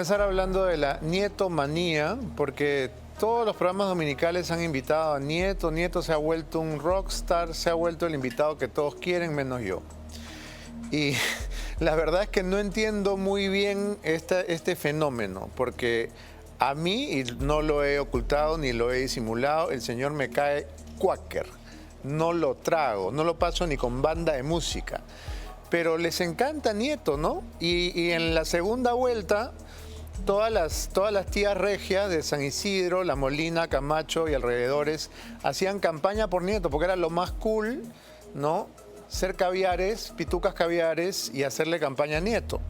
Empezar hablando de la nietomanía, porque todos los programas dominicales han invitado a Nieto. Nieto se ha vuelto un rockstar, se ha vuelto el invitado que todos quieren, menos yo. Y la verdad es que no entiendo muy bien este fenómeno, porque a mí, y no lo he ocultado ni lo he disimulado, el señor me cae cuáquer. No lo trago, no lo paso ni con banda de música. Pero les encanta Nieto, ¿no? Y en la segunda vuelta, todas las tías regias de San Isidro, La Molina, Camacho y alrededores hacían campaña por Nieto, porque era lo más cool, ¿no? Ser caviares, pitucas caviares y hacerle campaña a Nieto,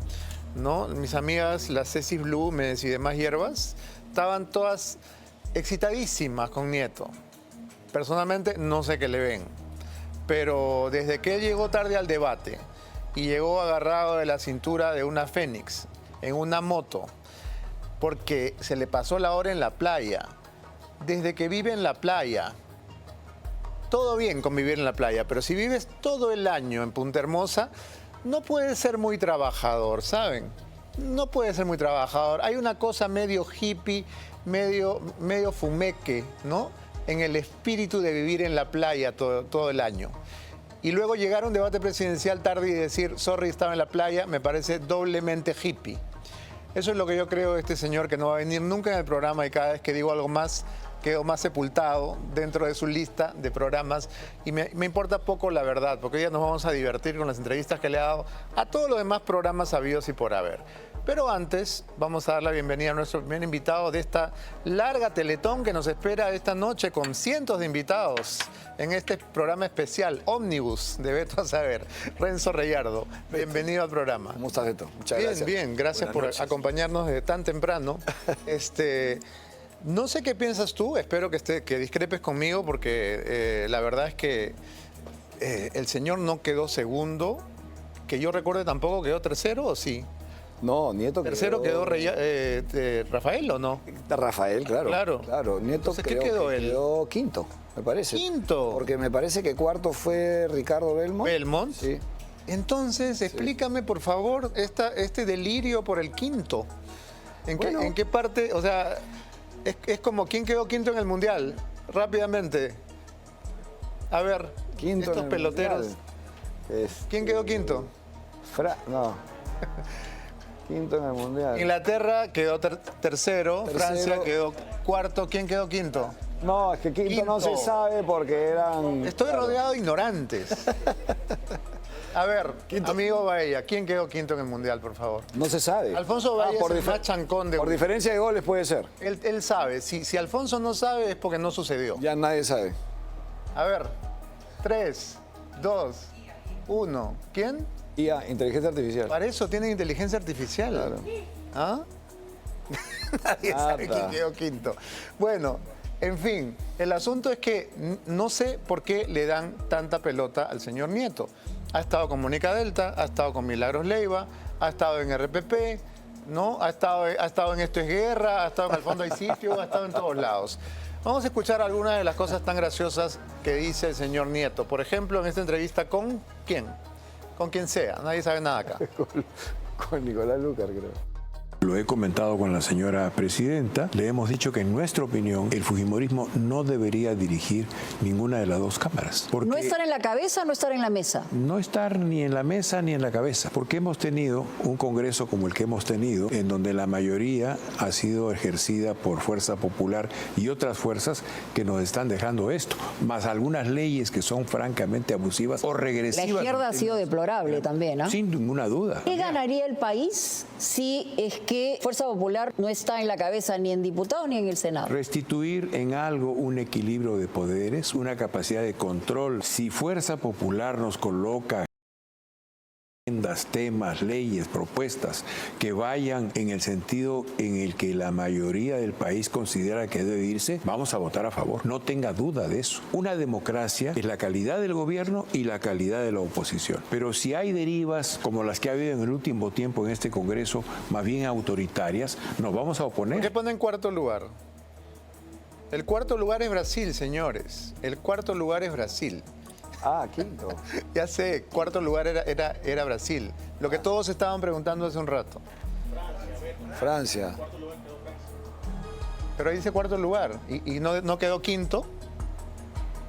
¿no? Mis amigas, las Cecis Blumes y demás hierbas, estaban todas excitadísimas con Nieto. Personalmente no sé qué le ven, pero desde que él llegó tarde al debate y llegó agarrado de la cintura de una fénix en una moto, porque se le pasó la hora en la playa, desde que vive en la playa, todo bien con vivir en la playa, pero si vives todo el año en Punta Hermosa, no puedes ser muy trabajador, ¿saben? No puedes ser muy trabajador. Hay una cosa medio hippie, medio fumeque, ¿no? En el espíritu de vivir en la playa todo el año. Y luego llegar a un debate presidencial tarde y decir, sorry, estaba en la playa, me parece doblemente hippie. Eso es lo que yo creo de este señor, que no va a venir nunca en el programa, y cada vez que digo algo más, quedo más sepultado dentro de su lista de programas. Y me importa poco la verdad, porque hoy día nos vamos a divertir con las entrevistas que le ha dado a todos los demás programas habidos y por haber. Pero antes vamos a dar la bienvenida a nuestro primer invitado de esta larga teletón que nos espera esta noche, con cientos de invitados en este programa especial, Ómnibus de Beto a Saber. Renzo Reyardo, bienvenido al programa. ¿Cómo estás, Beto? Muchas gracias. Bien, gracias por acompañarnos desde tan temprano. No sé qué piensas tú, espero que discrepes conmigo, porque la verdad es que el señor no quedó segundo, que yo recuerde tampoco quedó tercero, ¿o sí? No, Nieto tercero quedó Rafael, ¿o no? Rafael, claro. Claro, Nieto. Entonces, ¿qué quedó él? Quedó quinto, me parece. ¿Quinto? Porque me parece que cuarto fue Ricardo Belmont. ¿Belmont? Sí. Entonces, explícame, por favor, este delirio por el quinto. ¿En qué parte? O sea, es como, ¿quién quedó quinto en el Mundial? Rápidamente. A ver, Quinto estos peloteros. ¿Quién quedó quinto? No. Quinto en el Mundial. Inglaterra quedó tercero, Francia quedó cuarto. ¿Quién quedó quinto? No, es que quinto no se sabe porque eran... Estoy rodeado de ignorantes. A ver, amigo Baella, ¿quién quedó quinto en el Mundial, por favor? No se sabe. Alfonso Baella es el más chancón de... Por diferencia de goles puede ser. Él sabe. Si Alfonso no sabe es porque no sucedió. Ya nadie sabe. A ver, 3, 2, 1. ¿Quién? IA, inteligencia artificial. Para eso tienen inteligencia artificial. Claro. ¿Ah? Nadie sabe quién quedó quinto. Bueno, en fin, el asunto es que no sé por qué le dan tanta pelota al señor Nieto. Ha estado con Mónica Delta, ha estado con Milagros Leiva, ha estado en RPP, ¿no? Ha estado en Esto es Guerra, ha estado en Al Fondo hay Sitio, ha estado en todos lados. Vamos a escuchar algunas de las cosas tan graciosas que dice el señor Nieto. Por ejemplo, en esta entrevista, ¿con quién? Con quien sea, nadie sabe nada acá. Con Nicolás Lucar, creo. Lo he comentado con la señora presidenta. Le hemos dicho que en nuestra opinión el fujimorismo no debería dirigir ninguna de las dos cámaras. ¿No estar en la cabeza o no estar en la mesa? No estar ni en la mesa ni en la cabeza. Porque hemos tenido un congreso como el que hemos tenido, en donde la mayoría ha sido ejercida por Fuerza Popular y otras fuerzas que nos están dejando esto. Más algunas leyes que son francamente abusivas o regresivas. La izquierda ha sido deplorable también, ¿no? Sin ninguna duda. ¿Qué ganaría el país si es que Fuerza Popular no está en la cabeza ni en diputados ni en el Senado? Restituir en algo un equilibrio de poderes, una capacidad de control. Si Fuerza Popular nos coloca agendas, temas, leyes, propuestas que vayan en el sentido en el que la mayoría del país considera que debe irse, vamos a votar a favor. No tenga duda de eso. Una democracia es la calidad del gobierno y la calidad de la oposición. Pero si hay derivas como las que ha habido en el último tiempo en este Congreso, más bien autoritarias, nos vamos a oponer. ¿Por qué pone en cuarto lugar? El cuarto lugar es Brasil, señores. El cuarto lugar es Brasil. Ah, quinto. Ya sé, cuarto lugar era Brasil. Lo que todos estaban preguntando hace un rato. Francia. Pero ahí dice cuarto lugar. ¿Y no quedó quinto?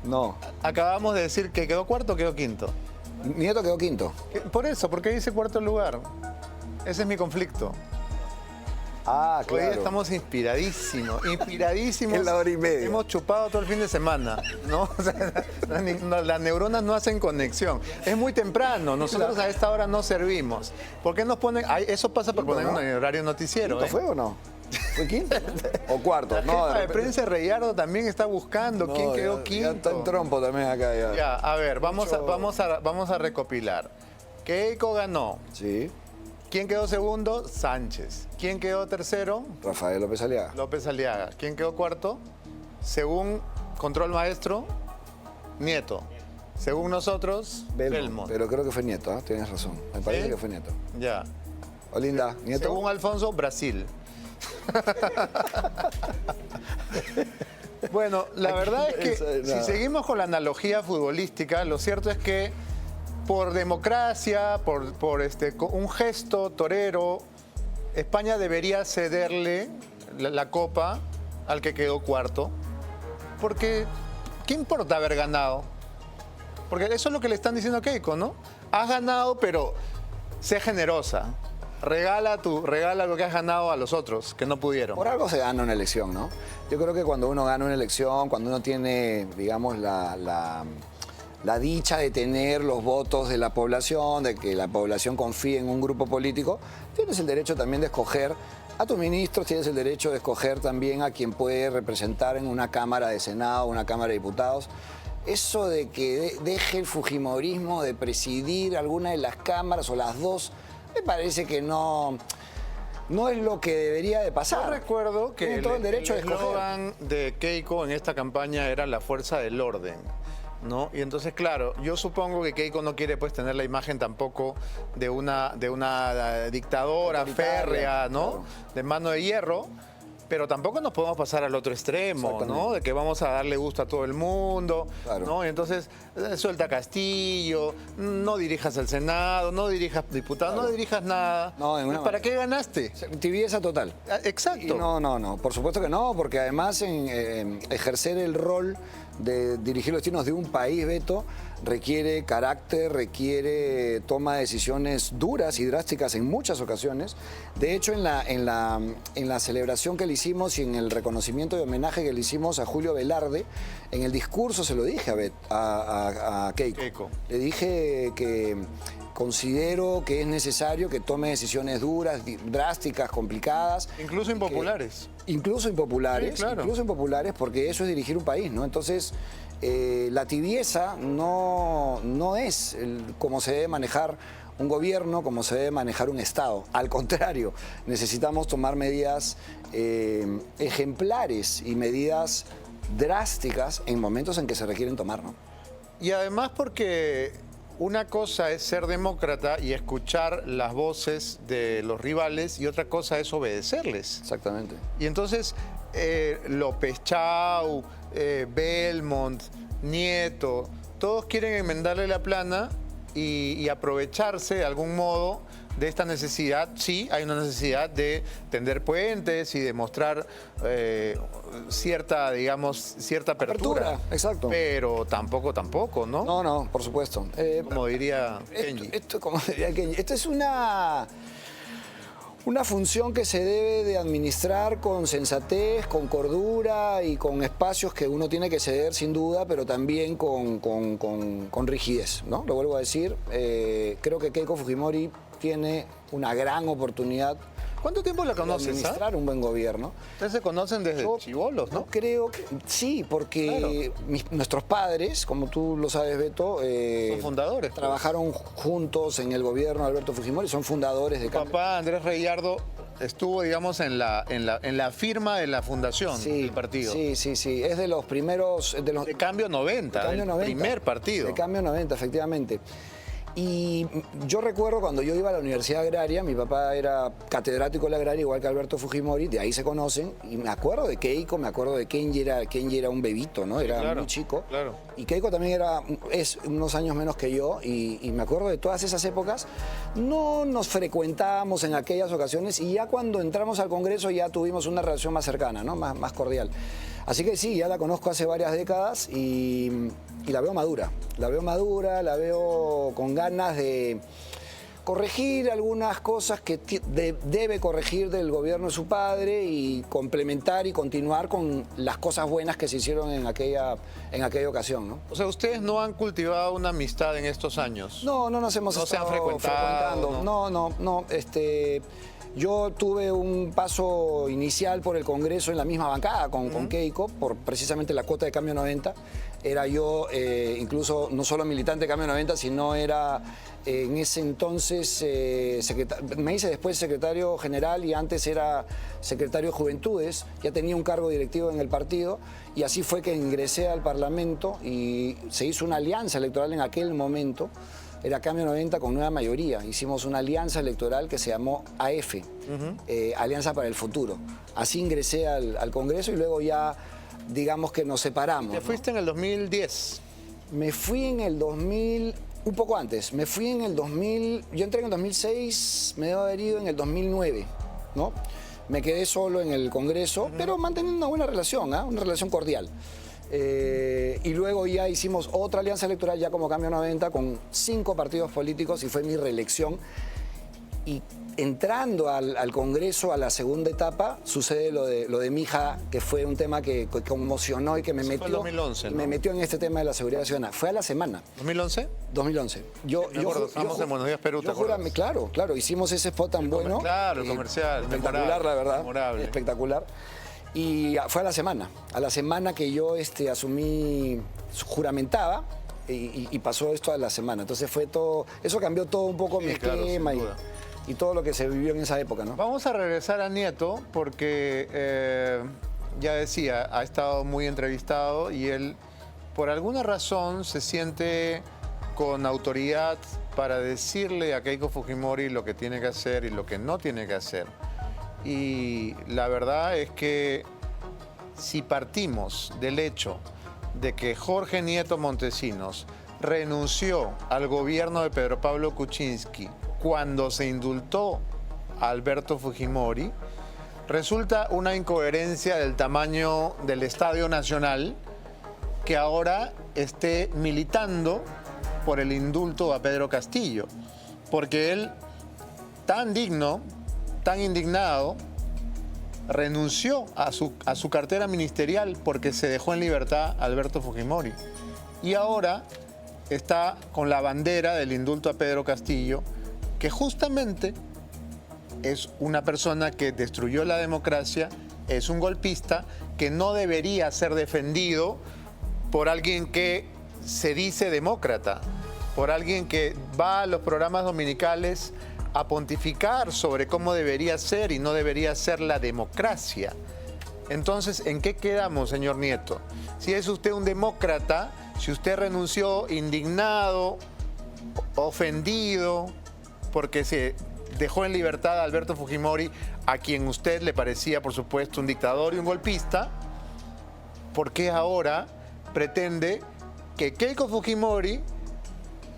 No. Acabamos de decir que quedó cuarto o quedó quinto. Nieto quedó quinto. Por eso, ¿por qué dice cuarto lugar? Ese es mi conflicto. Ah, Hoy claro. estamos inspiradísimos. En la hora y media. Hemos chupado todo el fin de semana, ¿no? O sea, las neuronas no hacen conexión. Es muy temprano, nosotros a esta hora no servimos. ¿Por qué nos ponen...? Eso pasa por poner ¿no? un horario noticiero. ¿Quinto fue o no? ¿Fue quinto? ¿O cuarto? La No, jefa de repente- prensa Reyardo también está buscando No, quién quedó ya quinto. está en trompo también acá ya. Ya, a ver, vamos Mucho- vamos a recopilar. Keiko ganó. Sí. ¿Quién quedó segundo? Sánchez. ¿Quién quedó tercero? Rafael López Aliaga. López Aliaga. ¿Quién quedó cuarto? Según Control Maestro, Nieto. Según nosotros, Belmont. Pero creo que fue Nieto, ¿ah? Tienes razón. Me parece ¿Sí? que fue Nieto. Ya. Olinda, Nieto. Según Alfonso, Brasil. Bueno, la verdad es que Eso es si nada. seguimos con la analogía futbolística, lo cierto es que por democracia, por un gesto torero, España debería cederle la copa al que quedó cuarto. Porque, ¿qué importa haber ganado? Porque eso es lo que le están diciendo a Keiko, ¿no? Has ganado, pero sé generosa. Regala lo que has ganado a los otros, que no pudieron. Por algo se gana una elección, ¿no? Yo creo que cuando uno gana una elección, cuando uno tiene, digamos, la dicha de tener los votos de la población, de que la población confíe en un grupo político, tienes el derecho también de escoger a tus ministros, tienes el derecho de escoger también a quien puede representar en una Cámara de Senado, una Cámara de Diputados. Eso de que deje el fujimorismo de presidir alguna de las cámaras o las dos, me parece que no es lo que debería de pasar. Yo recuerdo que Tienen todo el derecho de escoger. eslogan de Keiko en esta campaña era la fuerza del orden, ¿no? Y entonces, claro, yo supongo que Keiko no quiere pues tener la imagen tampoco de una dictadora Autoritaria, férrea, ¿no? claro. De mano de hierro. Pero tampoco nos podemos pasar al otro extremo, ¿no? Exactamente. De que vamos a darle gusto a todo el mundo, Claro. ¿no? Y entonces, suelta Castillo, no dirijas al Senado, no dirijas diputados, no dirijas nada. No, de ninguna ¿Para manera. qué ganaste? Tibieza total. Ah, exacto. Y no, por supuesto que no, porque además en ejercer el rol de dirigir los destinos de un país, Beto, requiere carácter, requiere toma de decisiones duras y drásticas en muchas ocasiones. De hecho, en la celebración que le hicimos y en el reconocimiento y homenaje que le hicimos a Julio Velarde, en el discurso se lo dije a Keiko. Le dije que considero que es necesario que tome decisiones duras, drásticas, complicadas. Incluso impopulares. Incluso impopulares, Sí, claro. incluso impopulares, porque eso es dirigir un país, ¿no? Entonces, la tibieza no es cómo se debe manejar un gobierno, cómo se debe manejar un Estado. Al contrario, necesitamos tomar medidas ejemplares y medidas drásticas en momentos en que se requieren tomar, ¿no? Y además porque una cosa es ser demócrata y escuchar las voces de los rivales y otra cosa es obedecerles. Exactamente. Y entonces López Chau, Belmont, Nieto, todos quieren enmendarle la plana y aprovecharse de algún modo de esta necesidad. Sí, hay una necesidad de tender puentes y de mostrar cierta apertura. Exacto. Pero tampoco, ¿no? No, por supuesto. Como diría Kenji. Esto es una función que se debe de administrar con sensatez, con cordura y con espacios que uno tiene que ceder sin duda, pero también con rigidez, ¿no? Lo vuelvo a decir, creo que Keiko Fujimori tiene una gran oportunidad ¿Cuánto tiempo la de conoces? administrar un buen gobierno. Ustedes se conocen desde Yo chibolos, ¿no? creo que sí, porque nuestros padres, como tú lo sabes, Beto, Son fundadores. pues. trabajaron juntos en el gobierno de Alberto Fujimori, son fundadores de Tu papá, Andrés Reyardo, estuvo, digamos, en la firma de la fundación del partido. Sí. Es de los primeros... De Cambio 90, de Cambio del 90, primer partido. De Cambio 90, efectivamente. Y yo recuerdo cuando yo iba a la Universidad Agraria, mi papá era catedrático de la Agraria, igual que Alberto Fujimori, de ahí se conocen, y me acuerdo de Keiko, me acuerdo de Kenji era un bebito, ¿no? Era claro, muy chico. claro. y Keiko también es unos años menos que yo, y me acuerdo de todas esas épocas. No nos frecuentábamos en aquellas ocasiones, y ya cuando entramos al Congreso ya tuvimos una relación más cercana, ¿no? Más cordial. Así que sí, ya la conozco hace varias décadas y la veo madura. La veo con ganas de corregir algunas cosas que debe corregir del gobierno de su padre y complementar y continuar con las cosas buenas que se hicieron en aquella ocasión, ¿no? O sea, ustedes no han cultivado una amistad en estos años. No nos hemos No se han estado frecuentado. No. Yo tuve un paso inicial por el Congreso en la misma bancada con Keiko, por precisamente la cuota de Cambio 90. Era yo incluso no solo militante de Cambio 90, sino era en ese entonces, me hice después secretario general y antes era secretario de Juventudes. Ya tenía un cargo directivo en el partido y así fue que ingresé al Parlamento y se hizo una alianza electoral en aquel momento. Era Cambio 90 con nueva mayoría. Hicimos una alianza electoral que se llamó AF, Alianza para el Futuro. Así ingresé al Congreso y luego ya, digamos que nos separamos. ¿Te fuiste en el 2010? Me fui en el 2000, un poco antes. Me fui en el 2000, yo entré en el 2006, me debo haber ido en el 2009, ¿no? Me quedé solo en el Congreso, pero manteniendo una buena relación, una relación cordial. Y luego ya hicimos otra alianza electoral ya como Cambio 90 con 5 partidos políticos y fue mi reelección. Y entrando al Congreso a la segunda etapa sucede lo de mi hija, que fue un tema que conmocionó y que me metió, 2011, ¿no? me metió en este tema de la seguridad ciudadana. Fue a la semana. ¿2011? 2011. Estamos en Buenos Días, Perú, ¿te acuerdas? Claro, hicimos ese spot tan bueno. Claro, el comercial. Espectacular, la verdad. Memorable. Espectacular. Y fue a la semana que yo asumí, juramentaba y pasó esto a la semana. Entonces fue todo, eso cambió todo un poco mi esquema y todo lo que se vivió en esa época, ¿no? Vamos a regresar a Nieto porque ya decía, ha estado muy entrevistado y él por alguna razón se siente con autoridad para decirle a Keiko Fujimori lo que tiene que hacer y lo que no tiene que hacer. Y la verdad es que si partimos del hecho de que Jorge Nieto Montesinos renunció al gobierno de Pedro Pablo Kuczynski cuando se indultó a Alberto Fujimori, resulta una incoherencia del tamaño del Estadio Nacional que ahora esté militando por el indulto a Pedro Castillo, porque él, tan digno, tan indignado, renunció a su cartera ministerial porque se dejó en libertad a Alberto Fujimori. Y ahora está con la bandera del indulto a Pedro Castillo, que justamente es una persona que destruyó la democracia, es un golpista que no debería ser defendido por alguien que se dice demócrata, por alguien que va a los programas dominicales a pontificar sobre cómo debería ser y no debería ser la democracia. Entonces, ¿en qué quedamos, señor Nieto? Si es usted un demócrata, si usted renunció indignado, ofendido, porque se dejó en libertad a Alberto Fujimori, a quien usted le parecía, por supuesto, un dictador y un golpista, ¿por qué ahora pretende que Keiko Fujimori,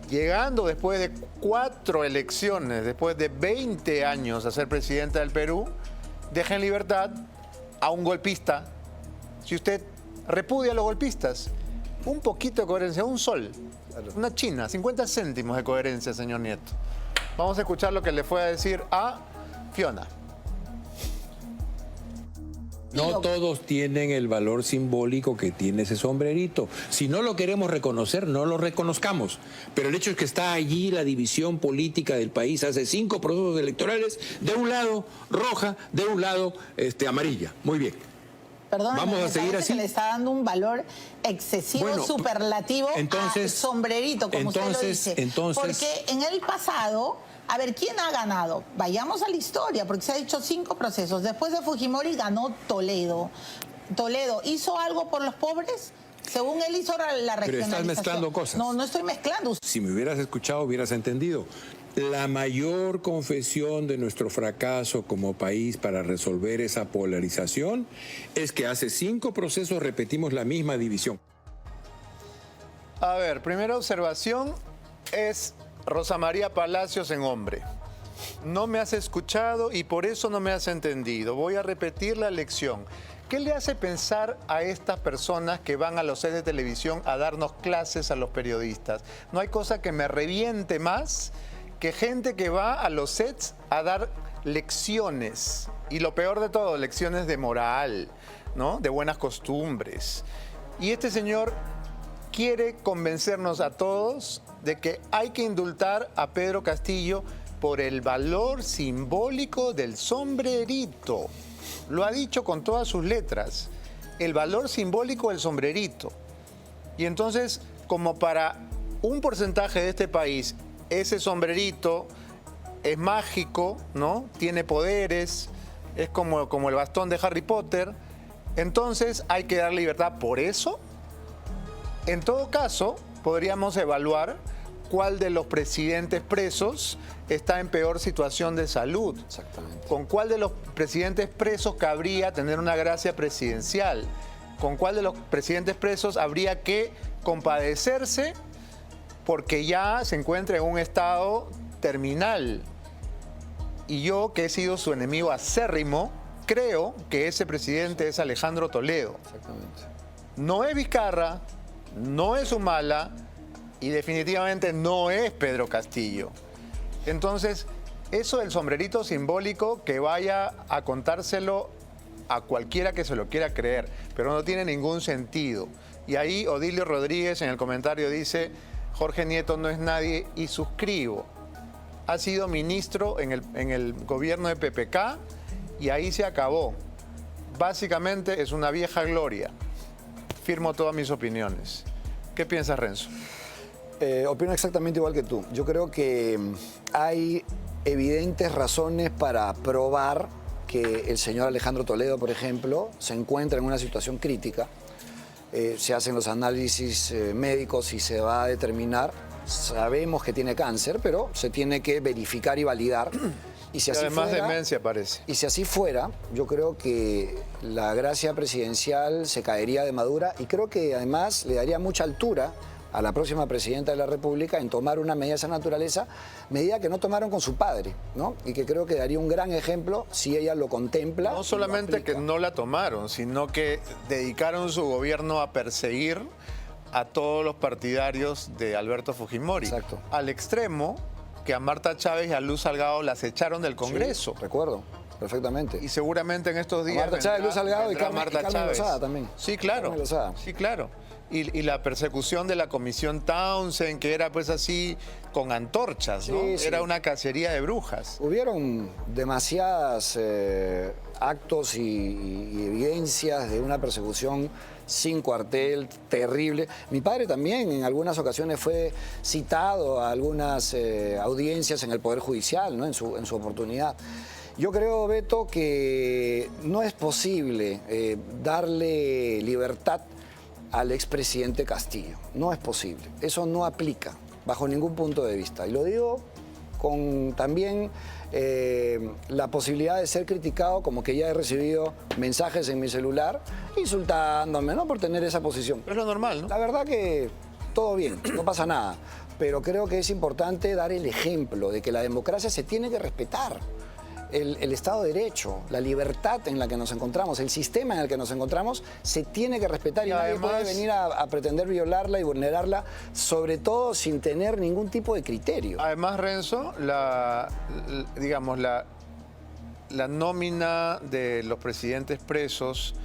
llegando después de 4 elecciones, después de 20 años a ser presidenta del Perú, deje en libertad a un golpista? Si usted repudia a los golpistas, un poquito de coherencia, un sol, una china, 50 céntimos de coherencia, señor Nieto. Vamos a escuchar lo que le fue a decir a Fiona. No todos tienen el valor simbólico que tiene ese sombrerito. Si no lo queremos reconocer, no lo reconozcamos. Pero el hecho es que está allí la división política del país. Hace 5 procesos electorales, de un lado roja, de un lado amarilla. Muy bien. Perdón, vamos a seguir así. Que le está dando un valor excesivo, bueno, superlativo entonces, a sombrerito, como usted lo dice. Porque en el pasado, a ver, ¿quién ha ganado? Vayamos a la historia, porque se ha dicho 5 procesos. Después de Fujimori ganó Toledo. ¿Toledo hizo algo por los pobres? Según él hizo la regionalización. Pero estás mezclando cosas. No, no estoy mezclando. Si me hubieras escuchado, hubieras entendido. La mayor confesión de nuestro fracaso como país para resolver esa polarización es que hace 5 procesos repetimos la misma división. A ver, primera observación es Rosa María Palacios en hombre. No me has escuchado y por eso no me has entendido. Voy a repetir la lección. ¿Qué le hace pensar a estas personas que van a los sets de televisión a darnos clases a los periodistas? No hay cosa que me reviente más que gente que va a los sets a dar lecciones. Y lo peor de todo, lecciones de moral, ¿no? De buenas costumbres. Y este señor quiere convencernos a todos de que hay que indultar a Pedro Castillo por el valor simbólico del sombrerito. Lo ha dicho con todas sus letras. El valor simbólico del sombrerito. Y entonces, como para un porcentaje de este país, ese sombrerito es mágico, ¿no? Tiene poderes, es como el bastón de Harry Potter. Entonces hay que dar libertad por eso. En todo caso, podríamos evaluar cuál de los presidentes presos está en peor situación de salud. Exactamente. Con cuál de los presidentes presos cabría tener una gracia presidencial. Con cuál de los presidentes presos habría que compadecerse porque ya se encuentra en un estado terminal. Y yo, que he sido su enemigo acérrimo, creo que ese presidente es Alejandro Toledo. Exactamente. No es Vizcarra, no es Humala y definitivamente no es Pedro Castillo. Entonces, eso del sombrerito simbólico, que vaya a contárselo a cualquiera que se lo quiera creer, pero no tiene ningún sentido. Y ahí Odilio Rodríguez en el comentario dice, Jorge Nieto no es nadie y suscribo. Ha sido ministro en el gobierno de PPK y ahí se acabó. Básicamente es una vieja gloria. Firmo todas mis opiniones. ¿Qué piensas, Renzo? Opino exactamente igual que tú. Yo creo que hay evidentes razones para probar que el señor Alejandro Toledo, por ejemplo, se encuentra en una situación crítica. Se hacen los análisis médicos y se va a determinar. Sabemos que tiene cáncer, pero se tiene que verificar y validar. Y si así además fuera, demencia parece. Y si así fuera, yo creo que la gracia presidencial se caería de madura y creo que además le daría mucha altura a la próxima presidenta de la República en tomar una medida de esa naturaleza, medida que no tomaron con su padre, ¿no? Y que creo que daría un gran ejemplo si ella lo contempla. No solamente que no la tomaron, sino que dedicaron su gobierno a perseguir a todos los partidarios de Alberto Fujimori. Exacto. Al extremo que a Marta Chávez y a Luz Salgado las echaron del Congreso. Sí, recuerdo, perfectamente. Y seguramente en estos días Marta Chávez, Luz Salgado y Carmen Chávez. Lozada también. Sí, claro. Carmen Lozada. Sí, claro. Y la persecución de la comisión Townsend, que era pues así con antorchas, ¿no? Sí, sí. Era una cacería de brujas. Hubieron demasiadas actos y evidencias de una persecución sin cuartel, terrible. Mi padre también en algunas ocasiones fue citado a algunas audiencias en el Poder Judicial, ¿no? en su oportunidad. Yo creo, Beto, que no es posible darle libertad al expresidente Castillo. No es posible. Eso no aplica bajo ningún punto de vista. Y lo digo con también la posibilidad de ser criticado, como que ya he recibido mensajes en mi celular insultándome, ¿no? Por tener esa posición. Es lo normal, ¿no? La verdad que todo bien, no pasa nada. Pero creo que es importante dar el ejemplo de que la democracia se tiene que respetar. El Estado de Derecho, la libertad en la que nos encontramos, el sistema en el que nos encontramos, se tiene que respetar y nadie puede venir a pretender violarla y vulnerarla, sobre todo sin tener ningún tipo de criterio. Además, Renzo, la nómina de los presidentes presos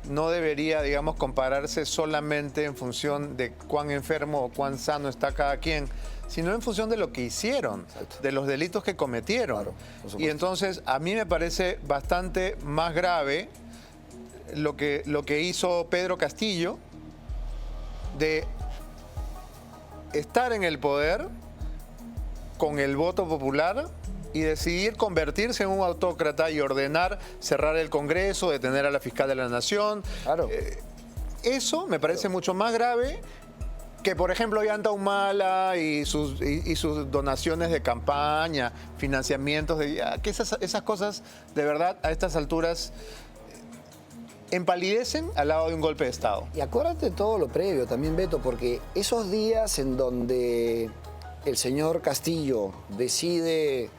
no debería, digamos, compararse solamente en función de cuán enfermo o cuán sano está cada quien, sino en función de lo que hicieron, Exacto. de los delitos que cometieron. Claro, por supuesto. Y entonces a mí me parece bastante más grave lo que hizo Pedro Castillo de estar en el poder con el voto popular y decidir convertirse en un autócrata y ordenar cerrar el Congreso, detener a la fiscal de la Nación. Claro. Eso me parece mucho más grave que, por ejemplo, Ollanta Humala y sus donaciones de campaña, financiamientos, que esas cosas, de verdad, a estas alturas, empalidecen al lado de un golpe de Estado. Y acuérdate todo lo previo también, Beto, porque esos días en donde el señor Castillo decide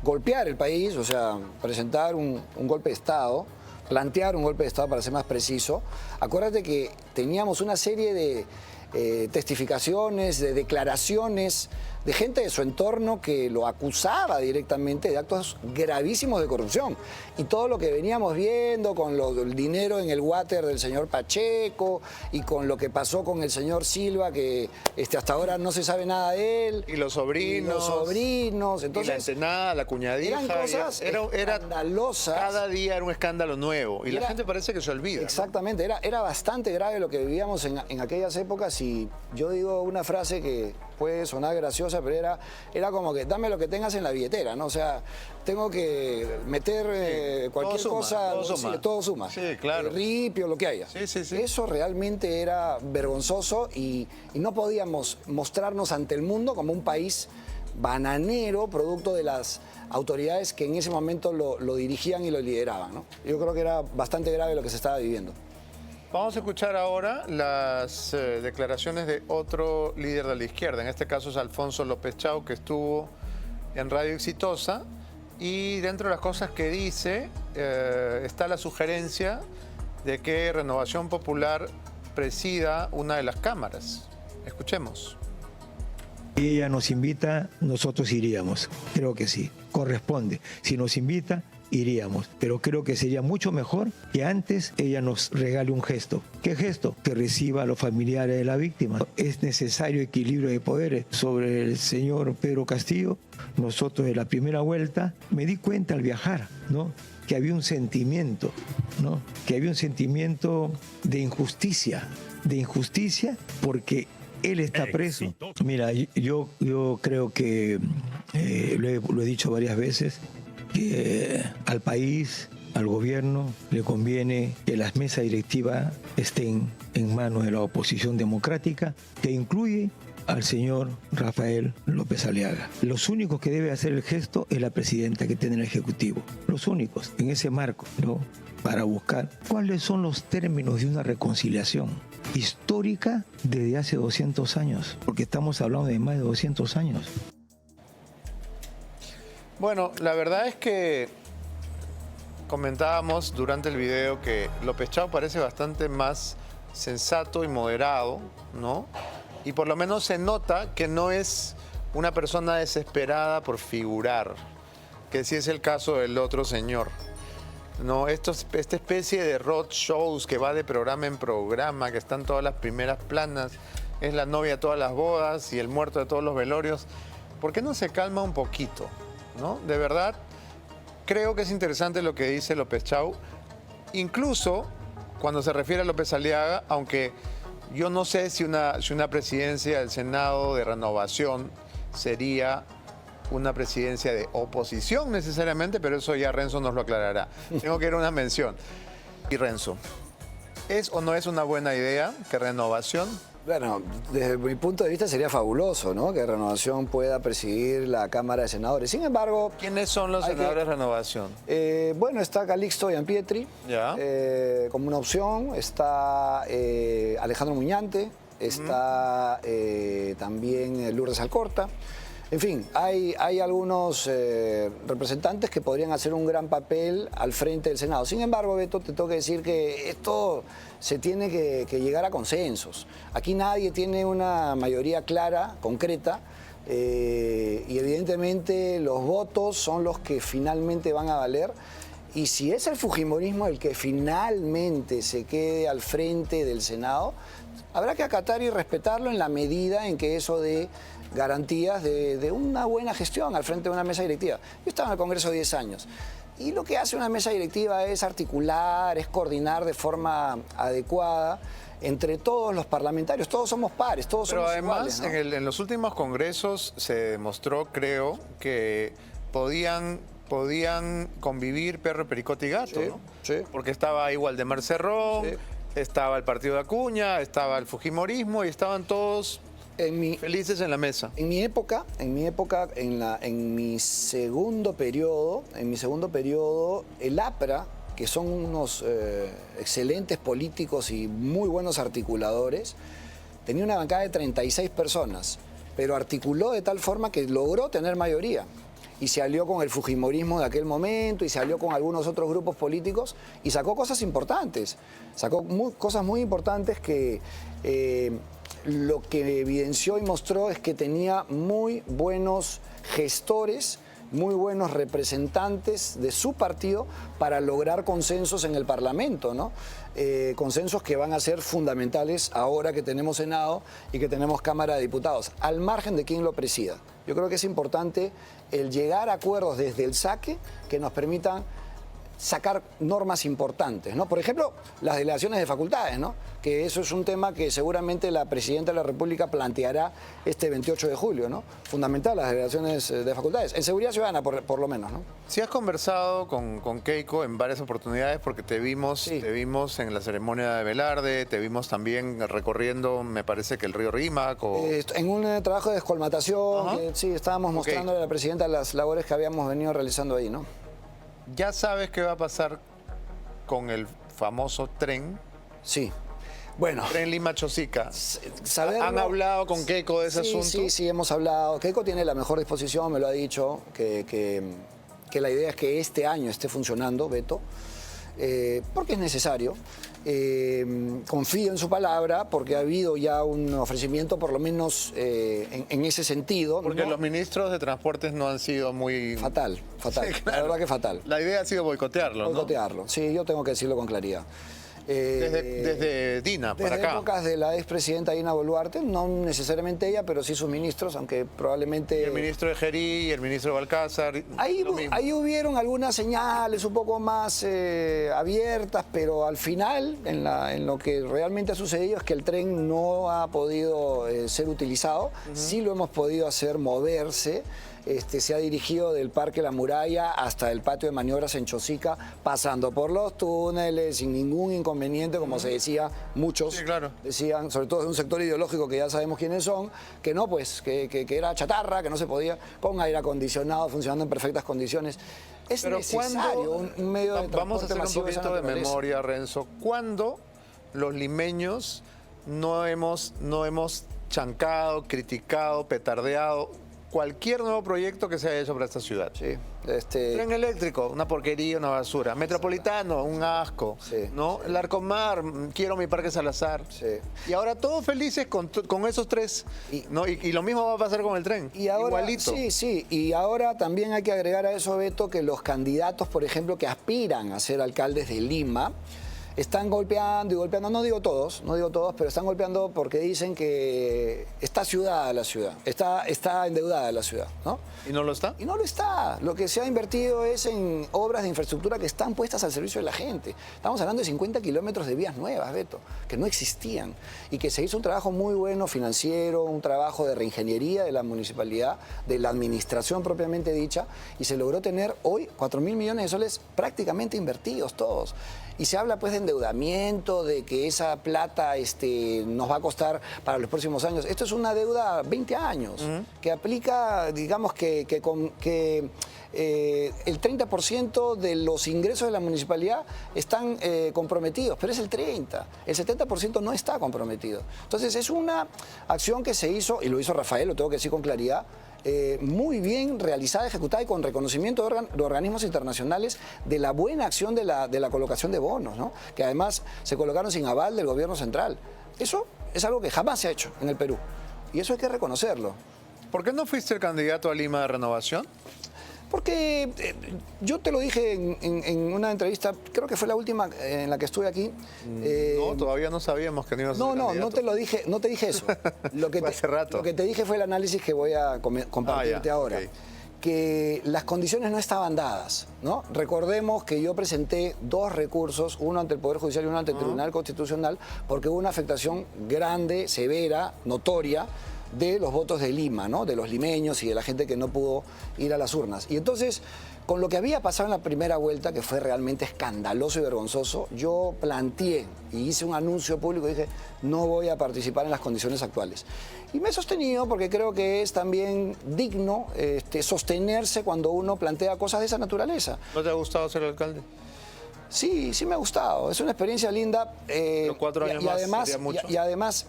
golpear el país, o sea, presentar un golpe de Estado, plantear un golpe de Estado para ser más preciso, acuérdate que teníamos una serie de testificaciones, de declaraciones de gente de su entorno que lo acusaba directamente de actos gravísimos de corrupción. Y todo lo que veníamos viendo con el dinero en el water del señor Pacheco y con lo que pasó con el señor Silva, que hasta ahora no se sabe nada de él. Y los sobrinos. Entonces, y la entenada, la cuñadija. Eran cosas escandalosas. Cada día era un escandalo nuevo. Y la gente parece que se olvida. Exactamente. ¿No? Era bastante grave lo que vivíamos en aquellas épocas. Y yo digo una frase que puede sonar graciosa, pero era como que dame lo que tengas en la billetera, ¿no? O sea, tengo que meter cualquier cosa, todo suma. Sí, claro. Ripio, lo que haya. Sí. Eso realmente era vergonzoso y no podíamos mostrarnos ante el mundo como un país bananero, producto de las autoridades que en ese momento lo dirigían y lo lideraban, ¿no? Yo creo que era bastante grave lo que se estaba viviendo. Vamos a escuchar ahora las declaraciones de otro líder de la izquierda. En este caso es Alfonso López Chau, que estuvo en Radio Exitosa. Y dentro de las cosas que dice está la sugerencia de que Renovación Popular presida una de las cámaras. Escuchemos. Si ella nos invita, nosotros iríamos. Creo que sí, corresponde. Si nos invita, iríamos. Pero creo que sería mucho mejor que antes ella nos regale un gesto. ¿Qué gesto? Que reciba a los familiares de la víctima. Es necesario equilibrio de poderes. Sobre el señor Pedro Castillo, nosotros en la primera vuelta me di cuenta al viajar, ¿no? Que había un sentimiento, ¿no? Que había un sentimiento de injusticia porque él está preso. Mira, yo creo que, lo he dicho varias veces, que al país, al gobierno, le conviene que las mesas directivas estén en manos de la oposición democrática, que incluye al señor Rafael López Aliaga. Los únicos que debe hacer el gesto es la presidenta que tiene el Ejecutivo. Los únicos, en ese marco, ¿no? Para buscar cuáles son los términos de una reconciliación histórica desde hace 200 años, porque estamos hablando de más de 200 años. Bueno, la verdad es que comentábamos durante el video que López Chau parece bastante más sensato y moderado, ¿no? Y por lo menos se nota que no es una persona desesperada por figurar, que sí es el caso del otro señor. No, esta especie de road shows que va de programa en programa, que están todas las primeras planas, es la novia de todas las bodas y el muerto de todos los velorios. ¿Por qué no se calma un poquito? ¿No? De verdad, creo que es interesante lo que dice López Chau, incluso cuando se refiere a López Aliaga, aunque yo no sé si una presidencia del Senado de Renovación sería una presidencia de oposición necesariamente, pero eso ya Renzo nos lo aclarará. Tengo que ir a una mención. Y Renzo, ¿es o no es una buena idea que Renovación? Bueno, desde mi punto de vista sería fabuloso, ¿no? Que Renovación pueda presidir la Cámara de Senadores. Sin embargo... ¿Quiénes son los senadores de Renovación? Bueno, está Calixto Gianpietri como una opción. Está Alejandro Muñante. Está también Lourdes Alcorta. En fin, hay algunos representantes que podrían hacer un gran papel al frente del Senado. Sin embargo, Beto, te tengo que decir que esto se tiene que llegar a consensos. Aquí nadie tiene una mayoría clara, concreta, y evidentemente los votos son los que finalmente van a valer. Y si es el fujimorismo el que finalmente se quede al frente del Senado, habrá que acatar y respetarlo en la medida en que eso dé garantías de una buena gestión al frente de una mesa directiva. Yo estaba en el Congreso 10 años y lo que hace una mesa directiva es articular, es coordinar de forma adecuada entre todos los parlamentarios. Todos somos pares, todos somos iguales, ¿no? En los últimos congresos se demostró, creo, que podían convivir perro, pericote y gato, ¿no? Sí. Porque estaba igual de Cerrón, estaba el partido de Acuña, estaba el fujimorismo y estaban todos felices en la mesa. En mi época, en mi segundo periodo, el APRA que son unos excelentes políticos y muy buenos articuladores, tenía una bancada de 36 personas, pero articuló de tal forma que logró tener mayoría. Y se alió con el fujimorismo de aquel momento y se alió con algunos otros grupos políticos y sacó cosas importantes. Sacó cosas muy importantes que lo que evidenció y mostró es que tenía muy buenos gestores, muy buenos representantes de su partido para lograr consensos en el Parlamento, ¿no? Consensos que van a ser fundamentales ahora que tenemos Senado y que tenemos Cámara de Diputados, al margen de quién lo presida. Yo creo que es importante el llegar a acuerdos desde el saque que nos permitan sacar normas importantes, ¿no? Por ejemplo, las delegaciones de facultades, ¿no? Que eso es un tema que seguramente la Presidenta de la República planteará este 28 de julio, ¿no? Fundamental, las delegaciones de facultades, en seguridad ciudadana por lo menos, ¿no? Si has conversado con Keiko en varias oportunidades, porque te vimos, Sí. te vimos en la ceremonia de Velarde, te vimos también recorriendo, me parece que el río Rímac. En un trabajo de descolmatación, Ajá. que sí, estábamos mostrándole a la Presidenta las labores que habíamos venido realizando ahí, ¿no? ¿Ya sabes qué va a pasar con el famoso tren? Sí. Bueno, Tren Lima-Chosica. saberlo- ¿Han hablado con Keiko de ese Sí, asunto? sí, hemos hablado. Keiko tiene la mejor disposición, me lo ha dicho, que la idea es que este año esté funcionando, Beto, porque es necesario. Confío en su palabra, porque ha habido ya un ofrecimiento, por lo menos en ese sentido. Porque ¿no? los ministros de transportes no han sido muy... Fatal, fatal. Sí, claro. La verdad que fatal. La idea ha sido boicotearlo, ¿no? Boicotearlo. Sí, yo tengo que decirlo con claridad. Desde Dina, para Desde acá. épocas de la expresidenta Dina Boluarte, no necesariamente ella, pero sí sus ministros, aunque probablemente... El ministro de Gerí y el ministro de Balcázar. Ahí lo mismo. hubieron algunas señales un poco más abiertas, pero al final, en lo que realmente ha sucedido es que el tren no ha podido ser utilizado. Sí lo hemos podido hacer moverse. Se ha dirigido del Parque La Muralla hasta el patio de maniobras en Chosica, pasando por los túneles sin ningún inconveniente, como se decía, muchos Sí, claro. decían, sobre todo de un sector ideológico que ya sabemos quiénes son, que no, pues, que era chatarra, que no se podía, con aire acondicionado, funcionando en perfectas condiciones. Es Pero necesario un medio de transporte vamos a hacer un masivo de esa poquito de naturaleza. memoria, Renzo. ¿Cuándo los limeños no hemos chancado, criticado, petardeado cualquier nuevo proyecto que se haya hecho para esta ciudad? Sí, Tren eléctrico, una porquería, una basura. Metropolitano, un asco. Sí, ¿No? El Arcomar, quiero mi Parque Salazar. Sí. Y ahora todos felices con esos tres. ¿No? Y lo mismo va a pasar con el tren. Y ahora, Igualito. sí, y ahora también hay que agregar a eso, Beto, que los candidatos, por ejemplo, que aspiran a ser alcaldes de Lima, están golpeando y golpeando, no digo todos, pero están golpeando porque dicen que está ciudad la ciudad, está endeudada la ciudad, ¿no? ¿Y no lo está? Y no lo está. Lo que se ha invertido es en obras de infraestructura que están puestas al servicio de la gente. Estamos hablando de 50 kilómetros de vías nuevas, Beto, que no existían. Y que se hizo un trabajo muy bueno financiero, un trabajo de reingeniería de la municipalidad, de la administración propiamente dicha, y se logró tener hoy 4.000 millones de soles prácticamente invertidos todos. Y se habla pues de endeudamiento, de que esa plata nos va a costar para los próximos años. Esto es una deuda 20 años, que aplica, digamos, que el 30% de los ingresos de la municipalidad están comprometidos, pero es el 30%. El 70% no está comprometido. Entonces es una acción que se hizo, y lo hizo Rafael, lo tengo que decir con claridad, muy bien realizada, ejecutada y con reconocimiento de organismos internacionales de la buena acción de la colocación de bonos, ¿no? Que además se colocaron sin aval del gobierno central. Eso es algo que jamás se ha hecho en el Perú y eso hay que reconocerlo. ¿Por qué no fuiste el candidato a Lima de Renovación? Porque yo te lo dije en una entrevista, creo que fue la última en la que estuve aquí. No, todavía no sabíamos que no ibas a ser candidato. No te lo dije, no te dije eso. Lo que Fue hace rato. Lo que te dije fue el análisis que voy a compartirte ya, ahora. ok. Que las condiciones no estaban dadas, ¿no? Recordemos que yo presenté 2 recursos, uno ante el Poder Judicial y uno ante el Tribunal Constitucional, porque hubo una afectación grande, severa, notoria, de los votos de Lima, ¿no? De los limeños y de la gente que no pudo ir a las urnas. Y entonces, con lo que había pasado en la primera vuelta, que fue realmente escandaloso y vergonzoso, yo planteé y hice un anuncio público y dije, no voy a participar en las condiciones actuales. Y me he sostenido porque creo que es también digno sostenerse cuando uno plantea cosas de esa naturaleza. ¿No te ha gustado ser alcalde? Sí, sí me ha gustado. Es una experiencia linda. Pero 4 años más además, sería mucho. y además,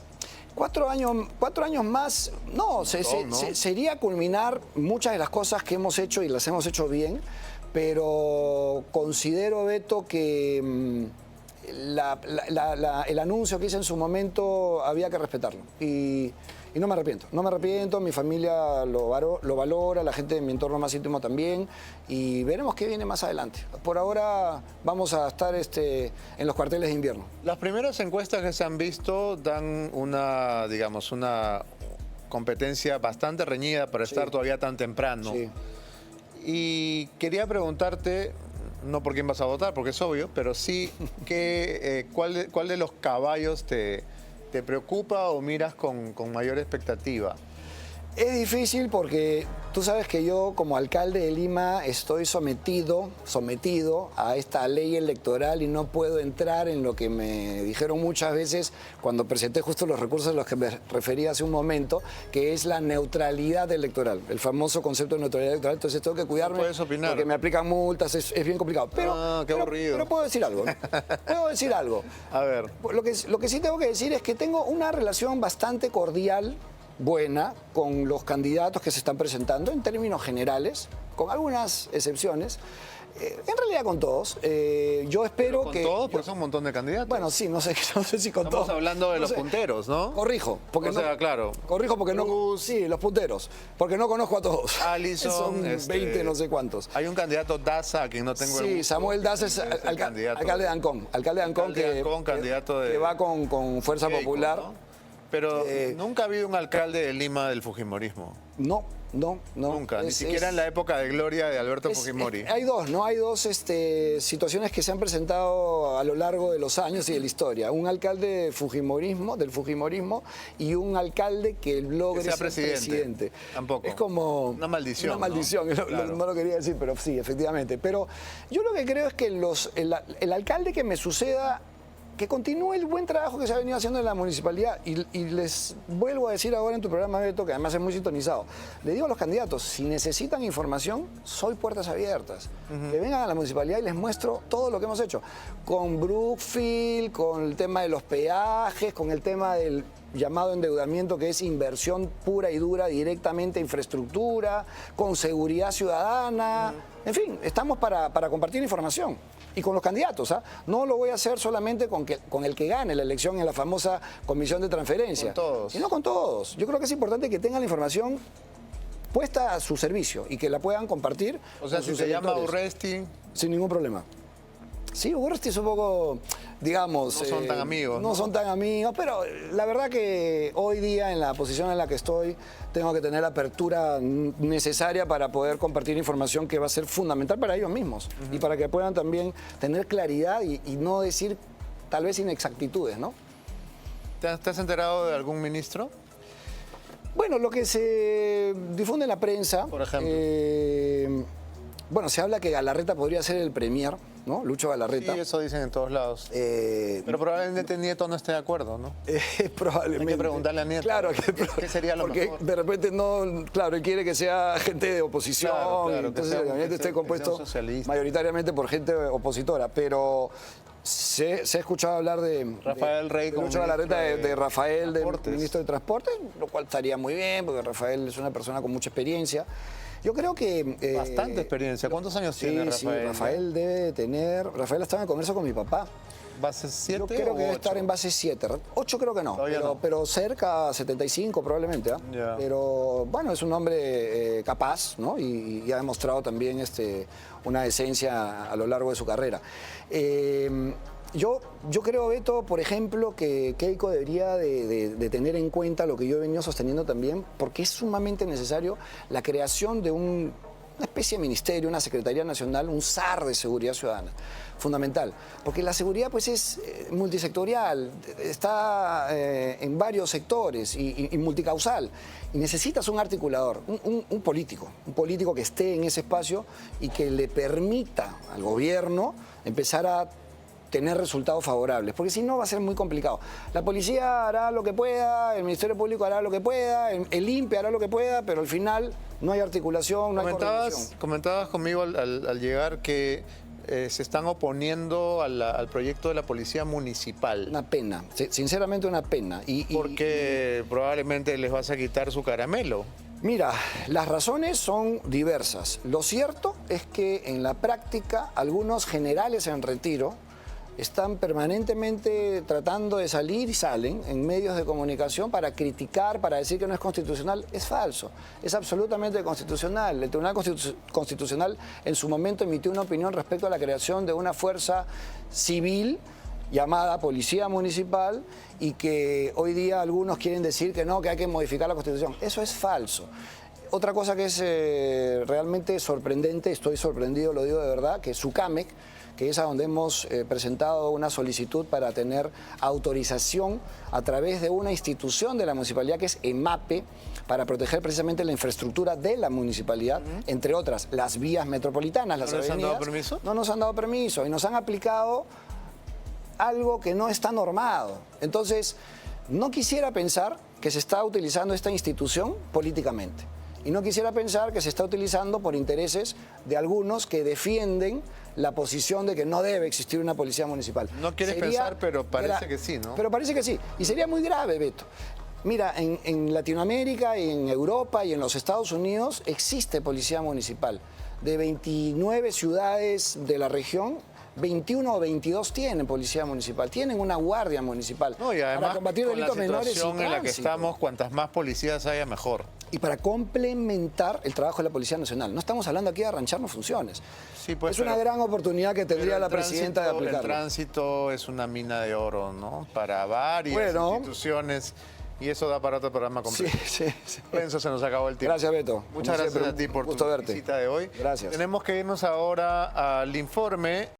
4 años más, no, sería culminar muchas de las cosas que hemos hecho y las hemos hecho bien, pero considero, Beto, que el anuncio que hice en su momento había que respetarlo. Y no me arrepiento, mi familia lo valora, la gente de mi entorno más íntimo también, y veremos qué viene más adelante. Por ahora vamos a estar en los cuarteles de invierno. Las primeras encuestas que se han visto dan una, digamos, una competencia bastante reñida para estar todavía tan temprano. Sí. Y quería preguntarte, no por quién vas a votar, porque es obvio, pero sí cuál de los caballos te preocupa o miras con mayor expectativa. Es difícil porque tú sabes que yo como alcalde de Lima estoy sometido a esta ley electoral y no puedo entrar en lo que me dijeron muchas veces cuando presenté justo los recursos a los que me refería hace un momento, que es la neutralidad electoral, el famoso concepto de neutralidad electoral. Entonces tengo que cuidarme puedes opinar, porque me aplican multas, es bien complicado. Qué aburrido. Pero puedo decir algo, ¿no? Puedo decir algo. A ver. Lo que sí tengo que decir es que tengo una relación bastante cordial, buena, con los candidatos que se están presentando en términos generales, con algunas excepciones, en realidad con todos. Yo espero ¿Con que... todos? Porque son un montón de candidatos. Bueno, sí, no sé si con todos. Estamos hablando de No los sé. punteros, ¿no? Corrijo, porque O sea, claro. Corrijo porque Cruz, sí, los punteros, porque no conozco a todos. Allison, Son 20, no sé cuántos. Hay un candidato Daza a quien no tengo el Sí, gusto. Samuel Daza es candidato. alcalde de Ancón. Alcalde de Ancón, candidato de... que va con Fuerza Keiko, Popular. ¿no? Pero nunca ha habido un alcalde de Lima del fujimorismo. No. Nunca, ni siquiera en la época de gloria de Alberto Fujimori. Hay dos, ¿no? Hay dos situaciones que se han presentado a lo largo de los años y de la historia. Un alcalde del fujimorismo, y un alcalde que logre sea ser presidente. Tampoco. Es como... Una maldición. Una maldición, ¿no? Claro. no lo quería decir, pero sí, efectivamente. Pero yo lo que creo es que el alcalde que me suceda, que continúe el buen trabajo que se ha venido haciendo en la municipalidad. Y les vuelvo a decir ahora en tu programa, Beto, que además es muy sintonizado. Le digo a los candidatos, si necesitan información, soy puertas abiertas. Que vengan a la municipalidad y les muestro todo lo que hemos hecho. Con Brookfield, con el tema de los peajes, con el tema del llamado endeudamiento, que es inversión pura y dura directamente a infraestructura, con seguridad ciudadana. En fin, estamos para compartir información. Y con los candidatos, ¿ah? No lo voy a hacer solamente con el que gane la elección en la famosa comisión de transferencia. Con todos. Sino con todos. Yo creo que es importante que tengan la información puesta a su servicio y que la puedan compartir. O sea, con si sus se llama electores. Urresti... Sin ningún problema. Sí, Urresti es un poco, digamos... No son tan amigos, No son tan amigos, pero la verdad que hoy día, en la posición en la que estoy, tengo que tener la apertura necesaria para poder compartir información que va a ser fundamental para ellos mismos y para que puedan también tener claridad y no decir tal vez inexactitudes, ¿no? ¿Te has enterado de algún ministro? Bueno, lo que se difunde en la prensa... Por ejemplo. Bueno, se habla que Galarreta podría ser el premier, ¿no? Lucho Galarreta. Sí, eso dicen en todos lados. Pero probablemente Nieto no esté de acuerdo, ¿no? Probablemente. Hay que preguntarle a Nieto. Claro, ¿Qué sería lo porque mejor? de repente no, claro, él quiere que sea gente de oposición, Claro, y que entonces sea- el gabinete que esté sea- que sea compuesto un socialista. mayoritariamente por gente opositora, pero se ha escuchado hablar de Rafael Rey de como Lucho Galarreta, ministro de Rafael, de Transportes. ministro de Transporte, lo cual estaría muy bien, porque Rafael es una persona con mucha experiencia. Yo creo que... Bastante experiencia. ¿Cuántos años tiene Rafael? Sí, Rafael debe de tener... Rafael estaba en el Congreso con mi papá. ¿Base 7 Yo creo o que debe 8? estar en base 7. 8 creo que no, Todavía no. pero cerca, 75 probablemente. ¿Ah? Ya. Pero bueno, es un hombre capaz, ¿no? Y ha demostrado también una decencia a lo largo de su carrera. Yo creo, Beto, por ejemplo, que Keiko debería de tener en cuenta lo que yo he venido sosteniendo también, porque es sumamente necesario la creación de una especie de ministerio, una Secretaría Nacional, un SAR de Seguridad Ciudadana. Fundamental, porque la seguridad pues es multisectorial, está en varios sectores y multicausal, y necesitas un articulador, un político que esté en ese espacio y que le permita al gobierno empezar a tener resultados favorables, porque si no va a ser muy complicado. La policía hará lo que pueda, el Ministerio Público hará lo que pueda, el INPE hará lo que pueda, pero al final no hay articulación, no hay coordinación. Comentabas conmigo al llegar que se están oponiendo al proyecto de la policía municipal. Una pena, sinceramente una pena. Porque probablemente les vas a quitar su caramelo. Mira, las razones son diversas. Lo cierto es que en la práctica algunos generales en retiro están permanentemente tratando de salir y salen en medios de comunicación para criticar, para decir que no es constitucional. Es falso, es absolutamente constitucional. El Tribunal Constitucional en su momento emitió una opinión respecto a la creación de una fuerza civil llamada Policía Municipal y que hoy día algunos quieren decir que no, que hay que modificar la Constitución. Eso es falso. Otra cosa que es realmente sorprendente, estoy sorprendido, lo digo de verdad, que SUCAMEC, que es a donde hemos presentado una solicitud para tener autorización a través de una institución de la municipalidad que es EMAPE, para proteger precisamente la infraestructura de la municipalidad, entre otras, las vías metropolitanas, las avenidas. ¿No les han dado permiso? No nos han dado permiso y nos han aplicado algo que no está normado. Entonces, no quisiera pensar que se está utilizando esta institución políticamente. Y no quisiera pensar que se está utilizando por intereses de algunos que defienden la posición de que no debe existir una policía municipal. No quieres pensar, pero parece que sí, ¿no? Pero parece que sí. Y sería muy grave, Beto. Mira, en Latinoamérica, en Europa y en los Estados Unidos existe policía municipal. De 29 ciudades de la región, 21 o 22 tienen policía municipal, tienen una guardia municipal. No, y además, para combatir delitos menores y con la situación en la que tránsito. estamos, cuantas más policías haya, mejor. Y para complementar el trabajo de la Policía Nacional. No estamos hablando aquí de arrancharnos funciones. Sí, pues, es una gran oportunidad que tendría la presidenta de El aplicarlo. tránsito es una mina de oro, ¿no? Para varias instituciones. Y eso da para otro programa completo. Sí. Renzo, se nos acabó el tiempo. Gracias, Beto. Muchas gracias a ti por tu visita de hoy. Gracias. Tenemos que irnos ahora al informe.